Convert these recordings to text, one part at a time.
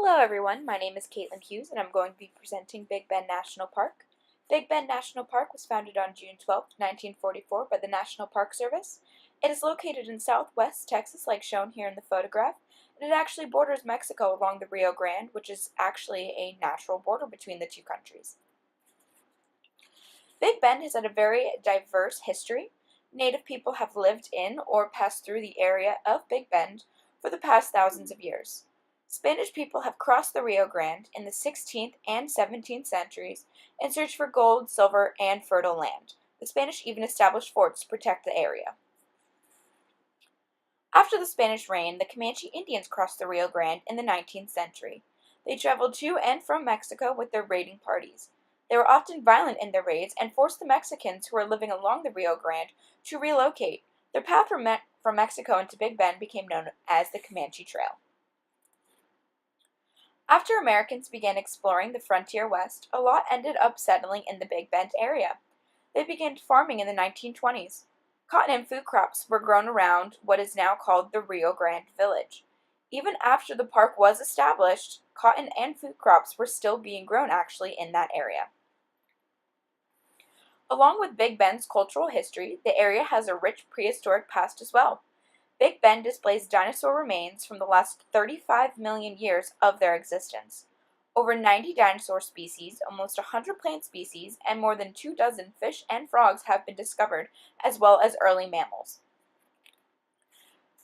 Hello everyone, my name is Caitlin Hughes and I'm going to be presenting Big Bend National Park. Big Bend National Park was founded on June 12, 1944 by the National Park Service. It is located in southwest Texas like shown here in the photograph, and it actually borders Mexico along the Rio Grande, which is actually a natural border between the two countries. Big Bend has had a very diverse history. Native people have lived in or passed through the area of Big Bend for the past thousands of years. Spanish people have crossed the Rio Grande in the 16th and 17th centuries in search for gold, silver, and fertile land. The Spanish even established forts to protect the area. After the Spanish reign, the Comanche Indians crossed the Rio Grande in the 19th century. They traveled to and from Mexico with their raiding parties. They were often violent in their raids and forced the Mexicans who were living along the Rio Grande to relocate. Their path from Mexico into Big Bend became known as the Comanche Trail. After Americans began exploring the frontier west, a lot ended up settling in the Big Bend area. They began farming in the 1920s. Cotton and food crops were grown around what is now called the Rio Grande Village. Even after the park was established, cotton and food crops were still being grown actually in that area. Along with Big Bend's cultural history, the area has a rich prehistoric past as well. Big Bend displays dinosaur remains from the last 35 million years of their existence. Over 90 dinosaur species, almost 100 plant species, and more than 24 fish and frogs have been discovered, as well as early mammals.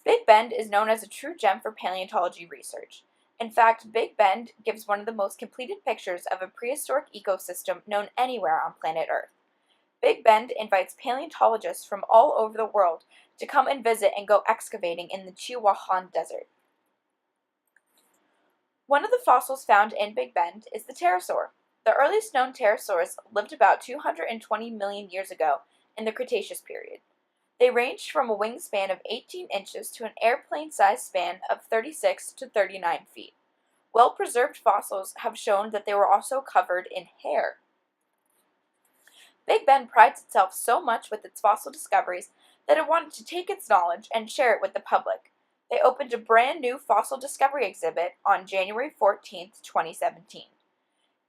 Big Bend is known as a true gem for paleontology research. In fact, Big Bend gives one of the most completed pictures of a prehistoric ecosystem known anywhere on planet Earth. Big Bend invites paleontologists from all over the world to come and visit and go excavating in the Chihuahuan Desert. One of the fossils found in Big Bend is the pterosaur. The earliest known pterosaurs lived about 220 million years ago in the Cretaceous period. They ranged from a wingspan of 18 inches to an airplane-sized span of 36 to 39 feet. Well-preserved fossils have shown that they were also covered in hair. Big Bend prides itself so much with its fossil discoveries that it wanted to take its knowledge and share it with the public. They opened a brand new fossil discovery exhibit on January 14, 2017.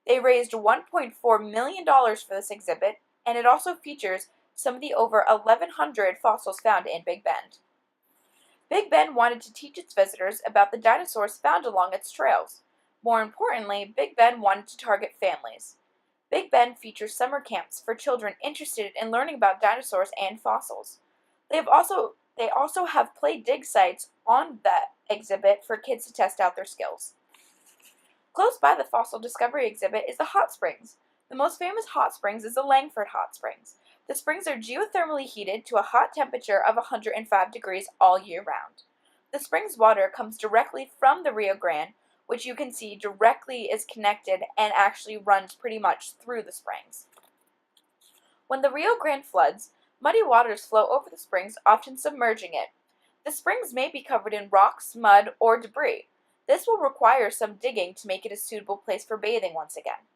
They raised $1.4 million for this exhibit, and it also features some of the over 1,100 fossils found in Big Bend. Big Bend wanted to teach its visitors about the dinosaurs found along its trails. More importantly, Big Bend wanted to target families. Big Bend features summer camps for children interested in learning about dinosaurs and fossils. They also have play dig sites on that exhibit for kids to test out their skills. Close by the fossil discovery exhibit is the hot springs. The most famous hot springs is the Langford Hot Springs. The springs are geothermally heated to a hot temperature of 105 degrees all year round. The spring's water comes directly from the Rio Grande, which you can see directly is connected and actually runs pretty much through the springs. When the Rio Grande floods, muddy waters flow over the springs, often submerging it. The springs may be covered in rocks, mud, or debris. This will require some digging to make it a suitable place for bathing once again.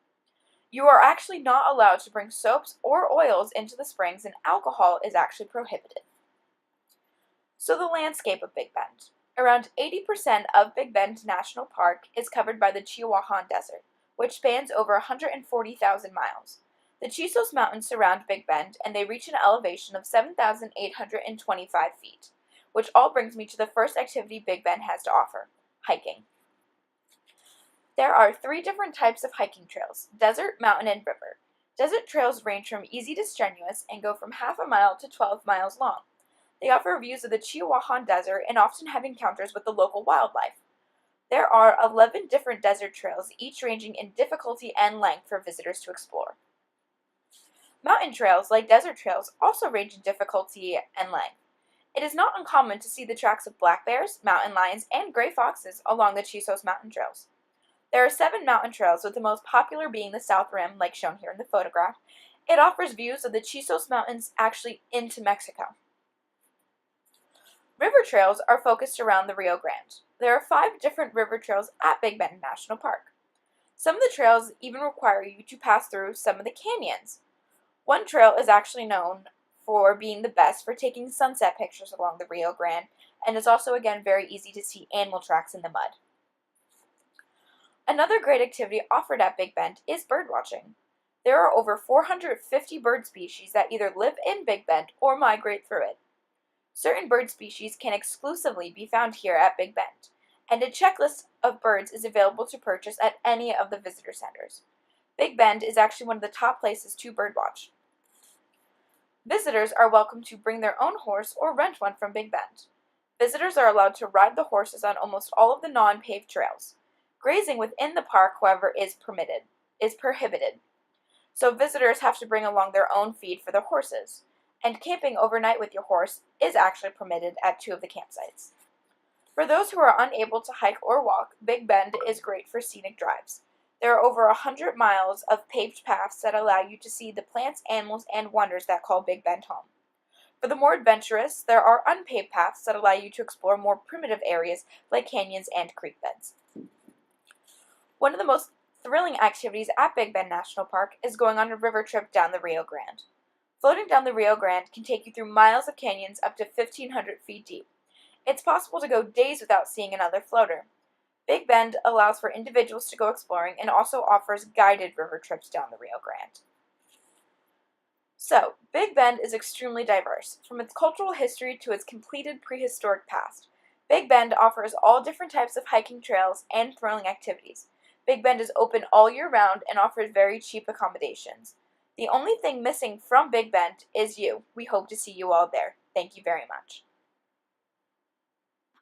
You are actually not allowed to bring soaps or oils into the springs, and alcohol is actually prohibited. So the landscape of Big Bend. Around 80% of Big Bend National Park is covered by the Chihuahuan Desert, which spans over 140,000 miles. The Chisos Mountains surround Big Bend, and they reach an elevation of 7,825 feet, which all brings me to the first activity Big Bend has to offer: hiking. There are 3 different types of hiking trails: desert, mountain, and river. Desert trails range from easy to strenuous and go from half a mile to 12 miles long. They offer views of the Chihuahuan Desert and often have encounters with the local wildlife. There are 11 different desert trails, each ranging in difficulty and length for visitors to explore. Mountain trails, like desert trails, also range in difficulty and length. It is not uncommon to see the tracks of black bears, mountain lions, and gray foxes along the Chisos mountain trails. There are 7 mountain trails, with the most popular being the South Rim, like shown here in the photograph. It offers views of the Chisos Mountains actually into Mexico. River trails are focused around the Rio Grande. There are 5 different river trails at Big Bend National Park. Some of the trails even require you to pass through some of the canyons. One trail is actually known for being the best for taking sunset pictures along the Rio Grande, and it's also again very easy to see animal tracks in the mud. Another great activity offered at Big Bend is bird watching. There are over 450 bird species that either live in Big Bend or migrate through it. Certain bird species can exclusively be found here at Big Bend, and a checklist of birds is available to purchase at any of the visitor centers. Big Bend is actually one of the top places to birdwatch. Visitors are welcome to bring their own horse or rent one from Big Bend. Visitors are allowed to ride the horses on almost all of the non-paved trails. Grazing within the park, however, is prohibited. So visitors have to bring along their own feed for their horses. And camping overnight with your horse is actually permitted at 2 of the campsites. For those who are unable to hike or walk, Big Bend is great for scenic drives. There are over 100 miles of paved paths that allow you to see the plants, animals, and wonders that call Big Bend home. For the more adventurous, there are unpaved paths that allow you to explore more primitive areas like canyons and creek beds. One of the most thrilling activities at Big Bend National Park is going on a river trip down the Rio Grande. Floating down the Rio Grande can take you through miles of canyons up to 1,500 feet deep. It's possible to go days without seeing another floater. Big Bend allows for individuals to go exploring and also offers guided river trips down the Rio Grande. So, Big Bend is extremely diverse, from its cultural history to its completed prehistoric past. Big Bend offers all different types of hiking trails and thrilling activities. Big Bend is open all year round and offers very cheap accommodations. The only thing missing from Big Bend is you. We hope to see you all there. Thank you very much.